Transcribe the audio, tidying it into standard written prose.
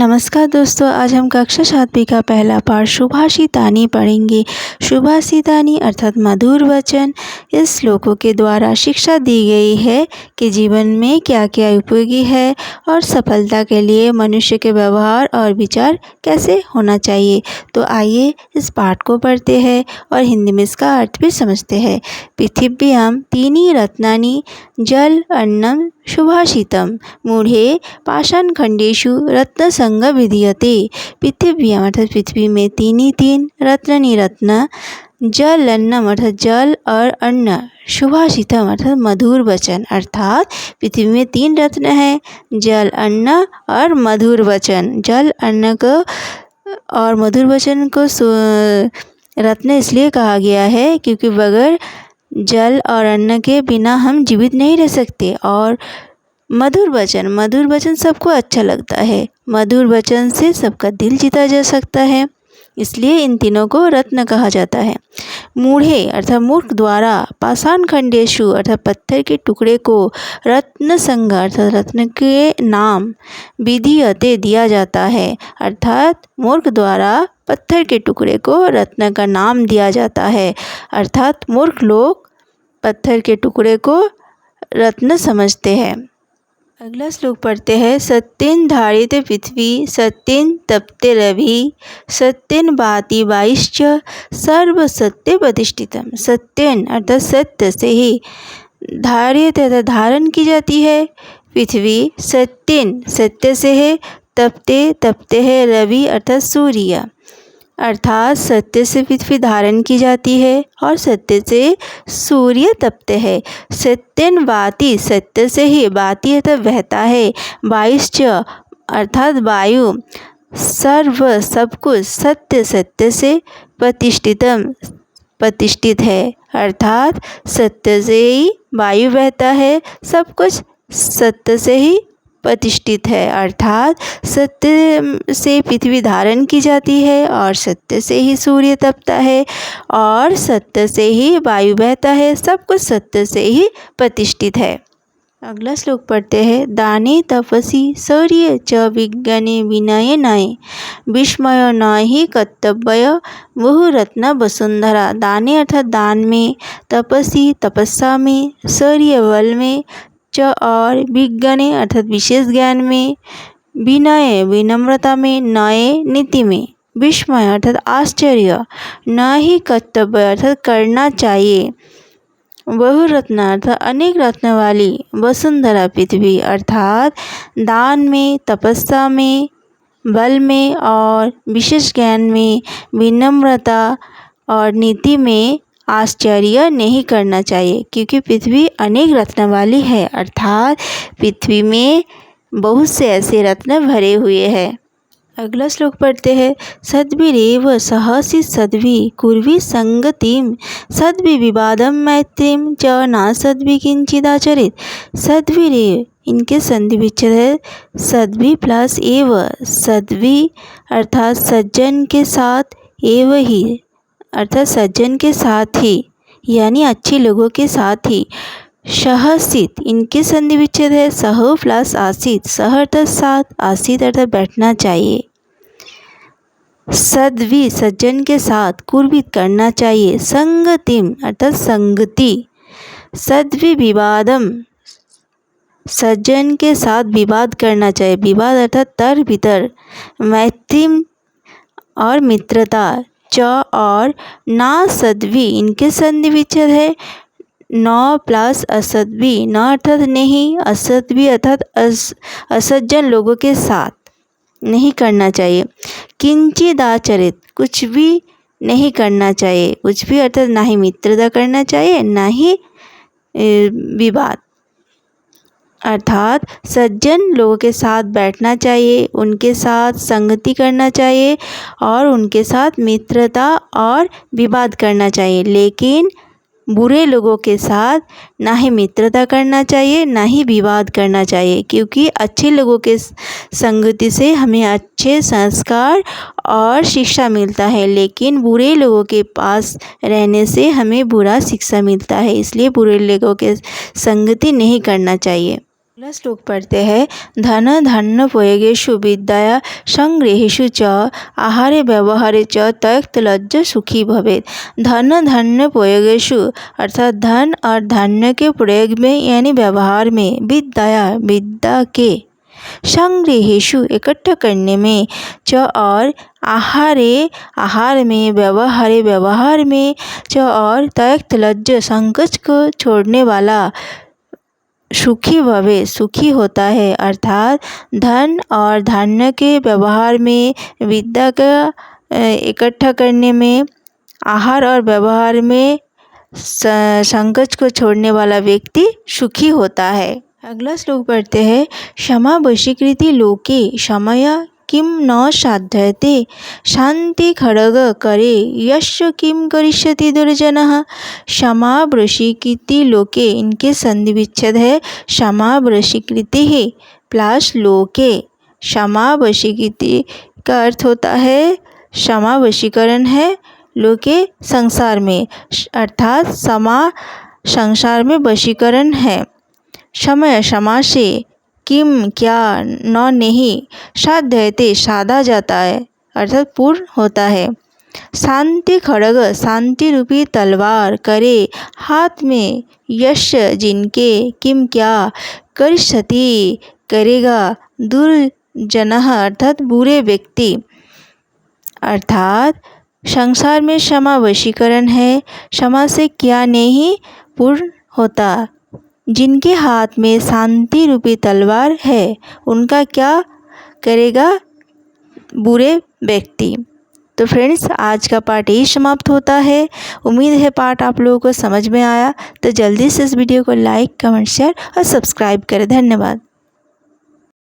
नमस्कार दोस्तों, आज हम कक्षा 7वीं का पहला पाठ सुभाषितानी पढ़ेंगे। सुभाषितानी अर्थात मधुर वचन। इस श्लोकों के द्वारा शिक्षा दी गई है कि जीवन में क्या क्या उपयोगी है और सफलता के लिए मनुष्य के व्यवहार और विचार कैसे होना चाहिए। तो आइए इस पाठ को पढ़ते हैं और हिंदी में इसका अर्थ भी समझते हैं। पृथिव्यां तीनि रत्नानि जल अन्नम सुभाषितम मूढ़े पाषाणखंडेषु रत्नसंग विधीयते। पृथिव्याम अर्थात पृथ्वी में तीन रत्नानि रत्न, जल अन्नम अर्थात जल और अन्न, सुभाषितम अर्थात मधुर वचन। अर्थात पृथ्वी में 3 रत्न हैं, जल अन्न और मधुर वचन। जल अन्न को और मधुर वचन को रत्न इसलिए कहा गया है क्योंकि बगैर जल और अन्न के बिना हम जीवित नहीं रह सकते। और मधुर वचन सबको अच्छा लगता है। मधुर वचन से सबका दिल जीता जा सकता है, इसलिए इन तीनों को रत्न कहा जाता है। मूढ़े अर्थात मूर्ख द्वारा, पाषाणखंडेषु अर्थात पत्थर के टुकड़े को, रत्न संग अर्थात रत्न के नाम, विधीयते दिया जाता है। अर्थात मूर्ख द्वारा पत्थर के टुकड़े को रत्न का नाम दिया जाता है। अर्थात मूर्ख लोग पत्थर के टुकड़े को रत्न समझते हैं। अगला श्लोक पढ़ते हैं। सत्येन धारिते पृथ्वी, सत्येन तप्ते रवि, सत्येन भाति वायुश्च, सर्व सत्य प्रतिष्ठितम। सत्येन अर्थात सत्य से ही, धारित अर्थात धारण की जाती है पृथ्वी, सत्येन सत्य से है, तपते है रवि अर्थात सूर्य। अर्थात सत्य से पृथ्वी धारण की जाती है और सत्य से सूर्य तपते हैं। सत्येन वाति सत्य से ही, वाति अर्थात बहता है, वायुश्च अर्थात वायु, सर्व सब कुछ, सत्य से, प्रतिष्ठित है। अर्थात सत्य से ही वायु बहता है, सब कुछ सत्य से ही प्रतिष्ठित है। अर्थात सत्य से पृथ्वी धारण की जाती है और सत्य से ही सूर्य तपता है और सत्य से ही वायु बहता है, सब कुछ सत्य से ही प्रतिष्ठित है। अगला श्लोक पढ़ते हैं। दाने तपसि शौर्ये च विज्ञाने विनयनाय, विस्मयो न हि कर्तव्य बहुरत्न वसुंधरा। दाने अर्थात दान में, तपसि तपस्या में, शौर्य बल में, च और विज्ञाने अर्थात विशेष ज्ञान में, विनय विनम्रता में, नये नीति में, विस्मय अर्थात आश्चर्य, न ही कर्तव्य अर्थात करना चाहिए, बहुरत्न अर्थात अनेक रत्न वाली, वसुंधरा पृथ्वी अर्थात दान में, तपस्या में, बल में और विशेष ज्ञान में, विनम्रता और नीति में आश्चर्य नहीं करना चाहिए क्योंकि पृथ्वी अनेक रत्न वाली है। अर्थात पृथ्वी में बहुत से ऐसे रत्न भरे हुए हैं। अगला श्लोक पढ़ते हैं। सद्भिरेव सहसि सद्भि कुर्वी संगतिम, सद्भि विवादम मैत्रीम च न सद्भि किंचिदाचरित। सद्भिरेव इनके संधि विच्छेद है, सद्भि प्लस एव। सद्भि अर्थात सज्जन के साथ, एव ही अर्थात सज्जन के साथ ही, यानी अच्छे लोगों के साथ ही। सहसित इनके संधि विच्छेद है, सह प्लस आसित। सह अर्थात साथ, आसित अर्थात बैठना चाहिए। सद्भि सज्जन के साथ, कुर्वित करना चाहिए, संगतिम अर्थात संगति। सद्भि विवादम सज्जन के साथ विवाद करना चाहिए, विवाद अर्थात तर वितर। मैत्रीम और मित्रता, च और ना सद्भि इनके संधि विच्छेद है, न प्लस असद्भि। न अर्थात नहीं, असद्भि अर्थात असज्जन लोगों के साथ नहीं करना चाहिए। किंचिदाचरित कुछ भी नहीं करना चाहिए, कुछ भी अर्थात ना ही मित्रता करना चाहिए ना ही विवाद। अर्थात सज्जन लोगों के साथ बैठना चाहिए, उनके साथ संगति करना चाहिए और उनके साथ मित्रता और विवाद करना चाहिए, लेकिन बुरे लोगों के साथ ना ही मित्रता करना चाहिए ना ही विवाद करना चाहिए क्योंकि अच्छे लोगों के संगति से हमें अच्छे संस्कार और शिक्षा मिलता है, लेकिन बुरे लोगों के पास रहने से हमें बुरा शिक्षा मिलता है, इसलिए बुरे लोगों के संगति नहीं करना चाहिए। अगला श्लोक पढ़ते हैं। धन धान्य पोयगेषु विद्या संग्रहेषु च आहारे व्यवहारे च त्यक्त लज्ज सुखी भवेत्। धन धान्य पोयगेषु अर्थात धन और धान्य के प्रयोग में यानी व्यवहार में, विद्या के, संग्रहेषु इकट्ठा करने में, च और आहार में, व्यवहार में, च और त्यक्त लज्ज संकोच को छोड़ने वाला, सुखी भवे सुखी होता है। अर्थात धन और धान्य के व्यवहार में, विद्या का इकट्ठा करने में, आहार और व्यवहार में संकोच को छोड़ने वाला व्यक्ति सुखी होता है। अगला श्लोक पढ़ते हैं। क्षमा वशीकृति लोके समय किम न साध्यते शांति खड्ग करे यस्य किम करिष्यति दुर्जनः। क्षमा वशीकृति लोके, इनके संधि विच्छेद है क्षमा वशीकृति ही प्लस लोके। क्षमा वशीकृति का अर्थ होता है क्षमा वशीकरण है, लोके संसार में, अर्थात क्षमा संसार में वशीकरण है। समय क्षमा से, किम क्या, न नहीं, साध्यते साधा जाता है अर्थात पूर्ण होता है। शांति खड्ग शांति रूपी तलवार, करे हाथ में, यश जिनके, किम क्या, करिष्यति करेगा, दुर्जनः अर्थात बुरे व्यक्ति। अर्थात संसार में क्षमा वशीकरण है, क्षमा से क्या नहीं पूर्ण होता। जिनके हाथ में शांति रूपी तलवार है उनका क्या करेगा, बुरे व्यक्ति। तो फ्रेंड्स, आज का पार्ट यही समाप्त होता है। उम्मीद है पार्ट आप लोगों को समझ में आया। तो जल्दी से इस वीडियो को लाइक, कमेंट, शेयर और सब्सक्राइब करें। धन्यवाद।